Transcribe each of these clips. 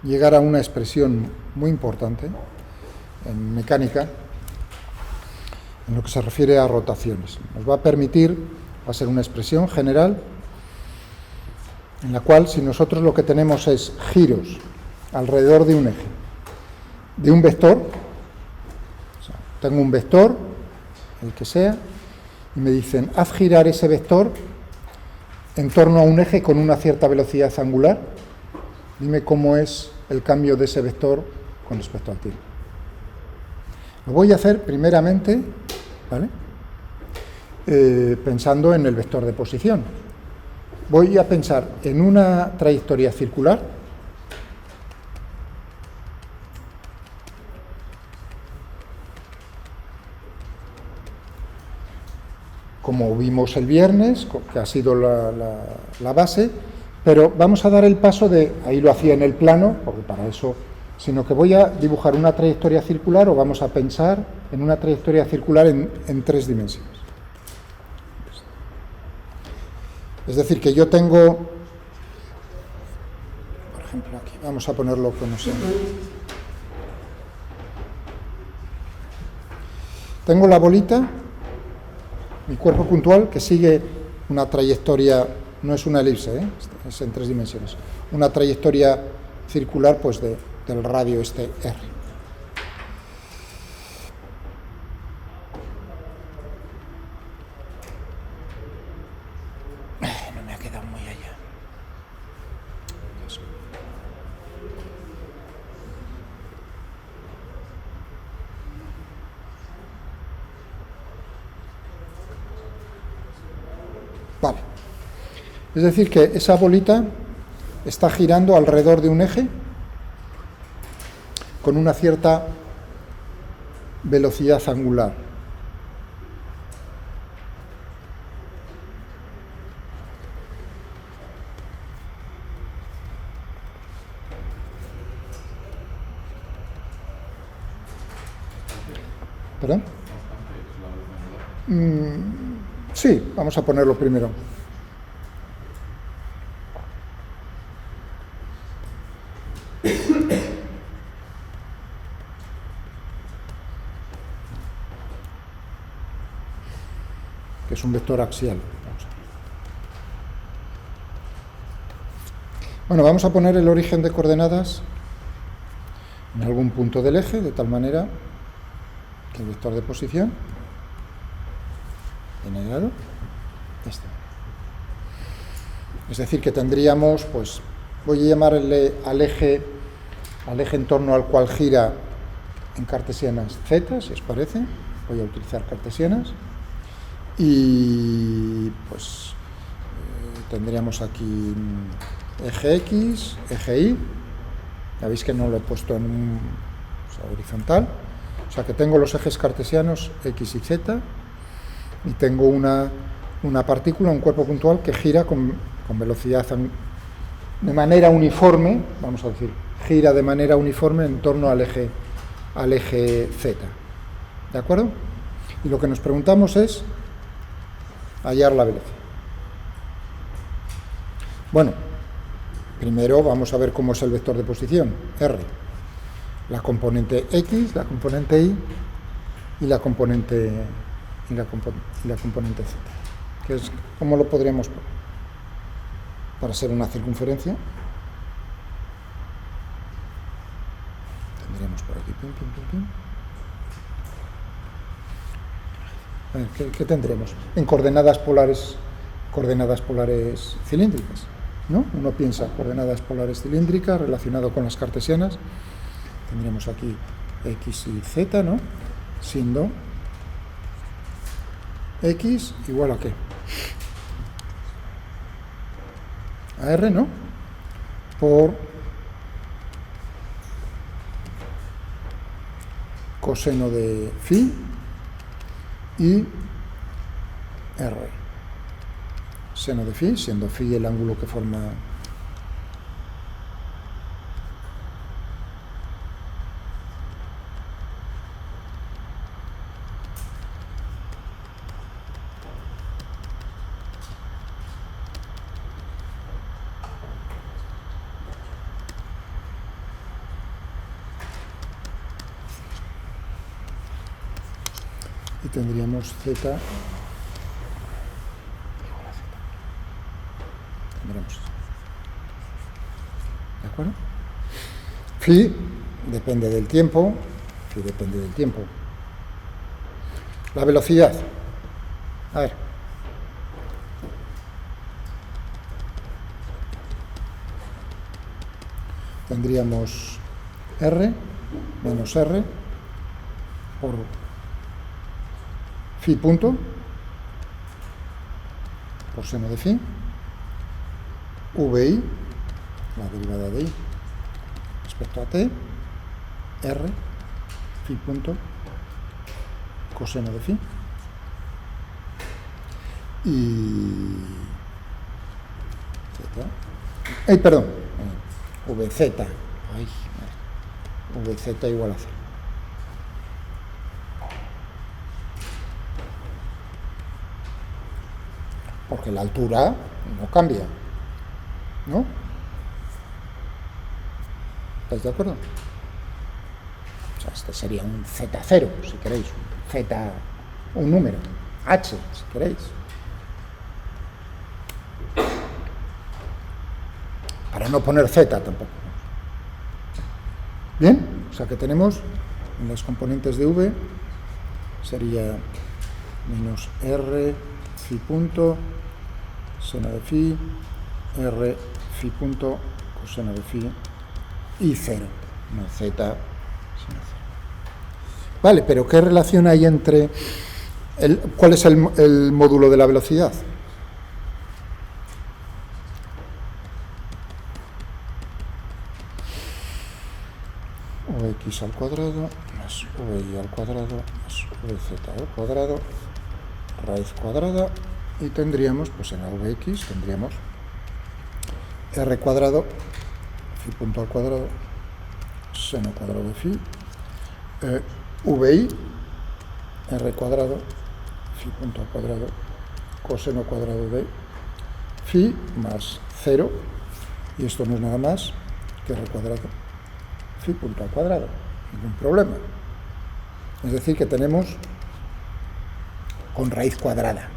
llegar a una expresión muy importante en mecánica en lo que se refiere a rotaciones. Nos va a permitir, va a ser una expresión general en la cual, si nosotros lo que tenemos es giros alrededor de un eje, de un vector, o sea, tengo un vector, el que sea, y me dicen, haz girar ese vector en torno a un eje con una cierta velocidad angular, dime cómo es el cambio de ese vector con respecto al tiempo. Lo voy a hacer primeramente, ¿vale? Pensando en el vector de posición. Voy a pensar en una trayectoria circular como vimos el viernes, que ha sido la base, pero vamos a dar el paso de, ahí lo hacía en el plano, porque para eso, sino que voy a dibujar una trayectoria circular o vamos a pensar en una trayectoria circular en 3 dimensiones. Es decir, que yo tengo, por ejemplo, aquí, vamos a ponerlo como se... Tengo la bolita, mi cuerpo puntual, que sigue una trayectoria, no es una elipse, es en 3 dimensiones, una trayectoria circular pues del radio este R. No me ha quedado muy allá. Vale. Es decir, que esa bolita está girando alrededor de un eje con una cierta velocidad angular. ¿Perdón? Sí, vamos a ponerlo primero. Que es un vector axial. Bueno, vamos a poner el origen de coordenadas en algún punto del eje, de tal manera que el vector de posición viene dado este. Es decir, que tendríamos, pues, voy a llamarle al eje en torno al cual gira en cartesianas z, si os parece. Voy a utilizar cartesianas. Y pues tendríamos aquí eje X, eje Y. Ya veis que no lo he puesto en horizontal. O sea que tengo los ejes cartesianos X y Z y tengo una partícula, un cuerpo puntual que gira con velocidad de manera uniforme, vamos a decir, gira de manera uniforme en torno al eje Z. ¿De acuerdo? Y lo que nos preguntamos es hallar la velocidad. Bueno, primero vamos a ver cómo es el vector de posición, R. La componente X, la componente Y y la componente Z. Que es, ¿cómo lo podríamos poner? Para ser una circunferencia. Tendremos por aquí, pim, pim, pim, pim. A ver, ¿qué tendremos? En coordenadas polares cilíndricas, ¿no? Uno piensa coordenadas polares cilíndricas relacionado con las cartesianas. Tendremos aquí X y Z, ¿no? Siendo X igual a ¿qué? A R, ¿no? Por coseno de phi y R. Seno de phi, siendo phi el ángulo que forma y tendríamos z igual a z. Tendremos eso. ¿De acuerdo? Phi depende del tiempo. Phi depende del tiempo. La velocidad. A ver. Tendríamos r menos r por phi punto por seno de phi, vi, la derivada de i respecto a t, r, phi punto coseno de phi, y z, perdón, vz, vz igual a 0. Porque la altura no cambia, ¿no? ¿Estáis de acuerdo? O sea, este sería un z0, si queréis, un número, h, si queréis. Para no poner z tampoco. Bien, o sea que tenemos en las componentes de v sería menos r phi punto seno de phi, r phi punto coseno de phi y 0, no z sino 0. Vale, pero ¿qué relación hay entre cuál es el módulo de la velocidad? Vx al cuadrado más vi al cuadrado más vz al cuadrado raíz cuadrada, y tendríamos, pues en la vx tendríamos r cuadrado phi punto al cuadrado seno cuadrado de phi, vi r cuadrado phi punto al cuadrado coseno cuadrado de phi más 0, y esto no es nada más que r cuadrado phi punto al cuadrado, ningún problema. Es decir, que tenemos con raíz cuadrada.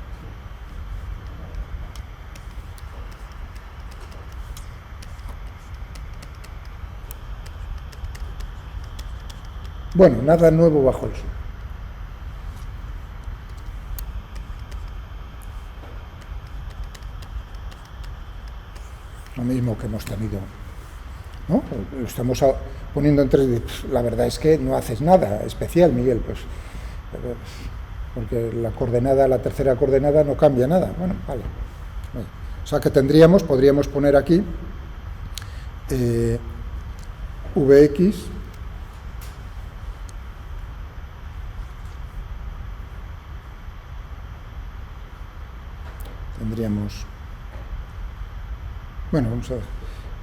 Bueno, nada nuevo bajo el sol. Lo mismo que hemos tenido, ¿no? Lo estamos poniendo en 3D. La verdad es que no haces nada especial, Miguel, pues, porque la tercera coordenada no cambia nada. Bueno, vale. O sea que podríamos poner aquí Vx tendríamos, bueno,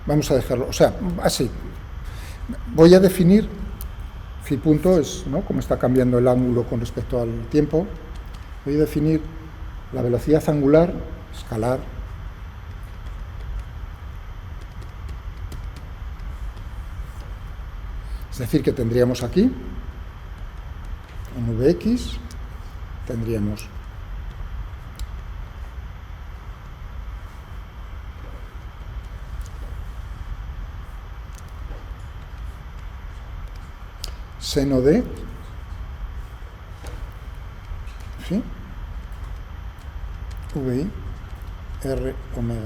vamos a dejarlo, o sea, así. Voy a definir phi punto, es, ¿no?, como está cambiando el ángulo con respecto al tiempo. Voy a definir la velocidad angular escalar es decir, que tendríamos aquí en Vx tendríamos seno de ¿sí? Vi r omega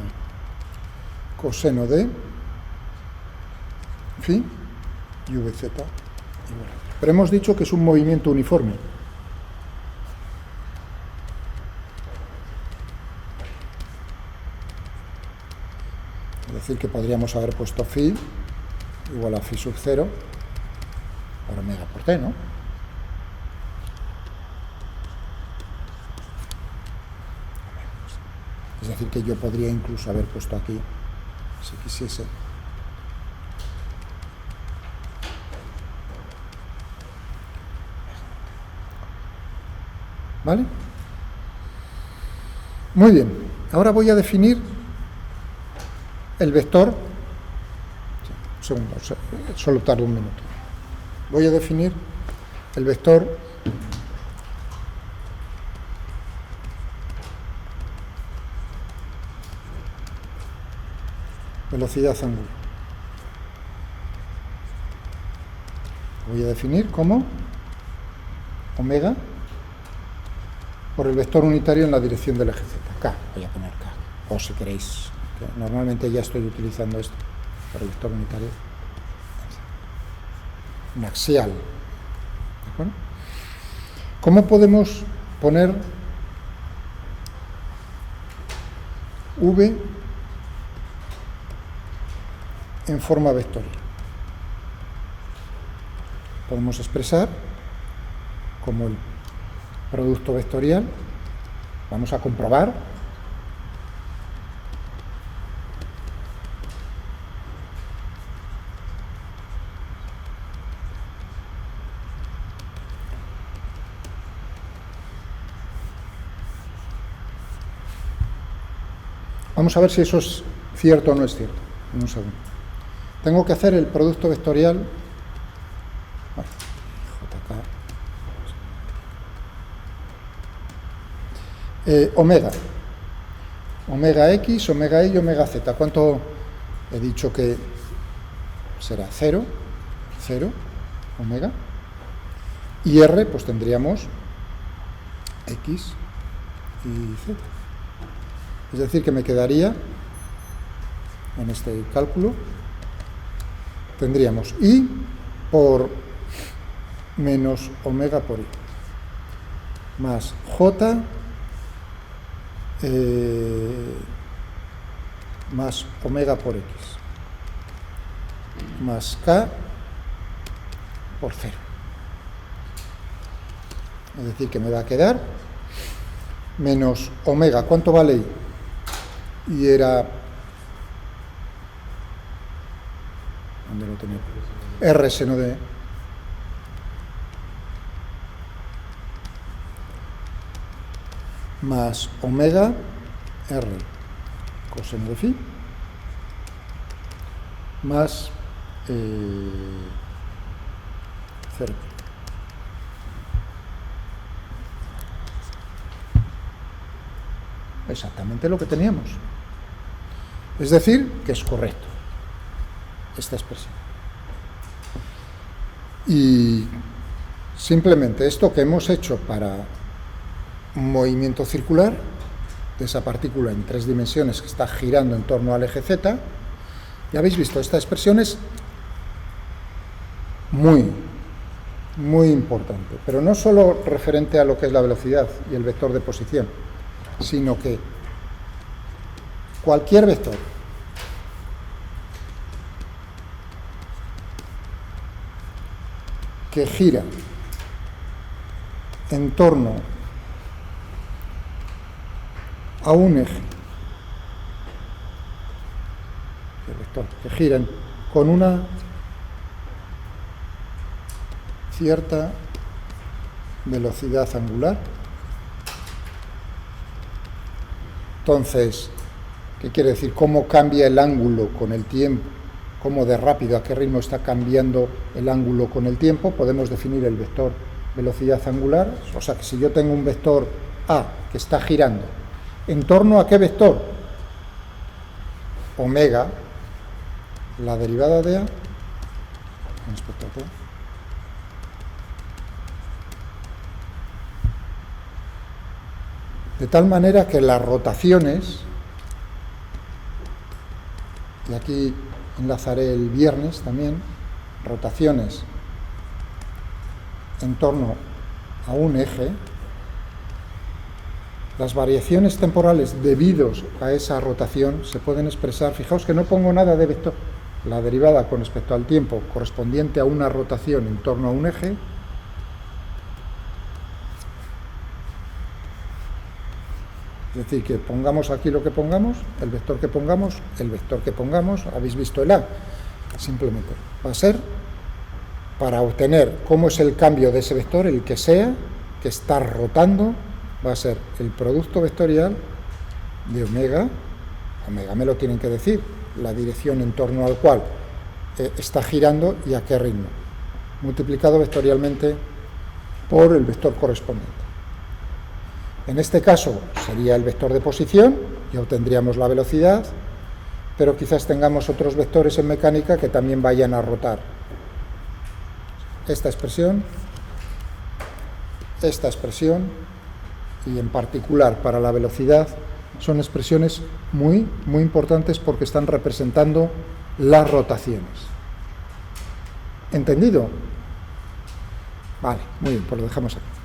coseno de phi y vz igual. Pero hemos dicho que es un movimiento uniforme. Es decir, que podríamos haber puesto phi igual a phi sub 0 por omega por t, ¿no? Es decir, que yo podría incluso haber puesto aquí, si quisiese, ¿vale? Muy bien, ahora voy a definir el vector. Un segundo, solo tardo un minuto. Voy a definir el vector velocidad angular. Lo voy a definir como omega por el vector unitario en la dirección del eje z. K, voy a poner K, o si queréis, que normalmente ya estoy utilizando esto, por el vector unitario, un axial. ¿De acuerdo? ¿Cómo podemos poner V en forma vectorial? Podemos expresar como el producto vectorial, vamos a comprobar vamos a ver si eso es cierto o no es cierto. En un segundo. Tengo que hacer el producto vectorial omega x, omega y, omega z. ¿Cuánto he dicho que será? 0, omega. Y r, pues tendríamos x y z. Es decir, que me quedaría, en este cálculo, tendríamos i por menos omega por i, más j más omega por x, más k por 0. Es decir, que me va a quedar menos omega. ¿Cuánto vale i? Y era... ¿Dónde lo tenía? R seno de... más omega R coseno de phi más 0. Exactamente lo que teníamos. Es decir, que es correcto esta expresión. Y simplemente esto que hemos hecho para un movimiento circular de esa partícula en 3 dimensiones que está girando en torno al eje z, ya habéis visto, esta expresión es muy importante, pero no solo referente a lo que es la velocidad y el vector de posición, sino que cualquier vector que gira en torno a un eje, el vector que gira con una cierta velocidad angular. Entonces, ¿qué quiere decir? ¿Cómo cambia el ángulo con el tiempo? ¿Cómo de rápido, a qué ritmo está cambiando el ángulo con el tiempo? Podemos definir el vector velocidad angular. O sea, que si yo tengo un vector A que está girando, ¿en torno a qué vector? Omega, la derivada de A, respecto a T. De tal manera que las rotaciones, y aquí enlazaré el viernes también, rotaciones en torno a un eje, las variaciones temporales debidos a esa rotación se pueden expresar, fijaos que no pongo nada de vector, la derivada con respecto al tiempo correspondiente a una rotación en torno a un eje, es decir, que pongamos aquí lo que pongamos, el vector que pongamos, habéis visto el A, simplemente va a ser para obtener cómo es el cambio de ese vector, el que sea, que está rotando, va a ser el producto vectorial de omega me lo tienen que decir, la dirección en torno al cual está girando y a qué ritmo, multiplicado vectorialmente por el vector correspondiente. En este caso sería el vector de posición y obtendríamos la velocidad, pero quizás tengamos otros vectores en mecánica que también vayan a rotar. Esta expresión y en particular para la velocidad son expresiones muy importantes porque están representando las rotaciones. ¿Entendido? Vale, muy bien, pues lo dejamos aquí.